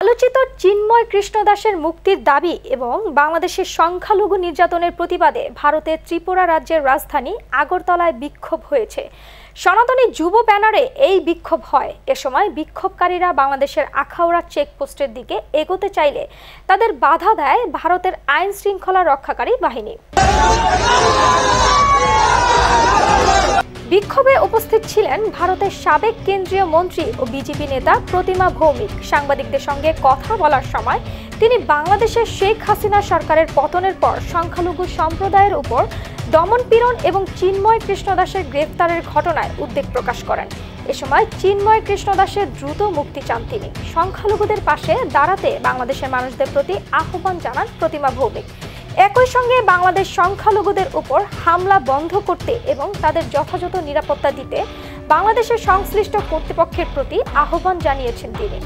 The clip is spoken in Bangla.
আলোচিত চিন্ময় কৃষ্ণ দাসের মুক্তির দাবি এবং বাংলাদেশের সংখ্যালঘু নির্যাতনের প্রতিবাদে ভারতের ত্রিপুরা রাজ্যের রাজধানী আগরতলায় বিক্ষোভ হয়েছে। সনাতনী যুব ব্যানারে এই বিক্ষোভ হয়। এ সময় বিক্ষোভকারীরা বাংলাদেশের আখাউড়া চেকপোস্টের দিকে এগোতে চাইলে তাদের বাধা দেয় ভারতের আইন শৃঙ্খলা রক্ষাকারী বাহিনী। বিক্ষোভে উপস্থিত ছিলেন ভারতের সাবেক কেন্দ্রীয় মন্ত্রী ও বিজেপি নেতা প্রতিমা ভৌমিক। সাংবাদিকদের সঙ্গে কথা বলার সময় তিনি বাংলাদেশের শেখ হাসিনা সরকারের পতনের পর সংখ্যালঘু সম্প্রদায়ের উপর দমনপীড়ন এবং চিন্ময় কৃষ্ণ দাসের গ্রেফতারের ঘটনায় উদ্বেগ প্রকাশ করেন। এ সময় চিন্ময় কৃষ্ণ দাসের দ্রুত মুক্তি চান তিনি। সংখ্যালঘুদের পাশে দাঁড়াতে বাংলাদেশের মানুষদের প্রতি আহ্বান জানান প্রতিমা ভৌমিক। একই সঙ্গে বাংলাদেশ সংখ্যালঘুদের উপর হামলা বন্ধ করতে এবং তাদের যথাযথ নিরাপত্তা দিতে বাংলাদেশের সংশ্লিষ্ট কর্তৃপক্ষের প্রতি আহ্বান জানিয়েছেন তিনি।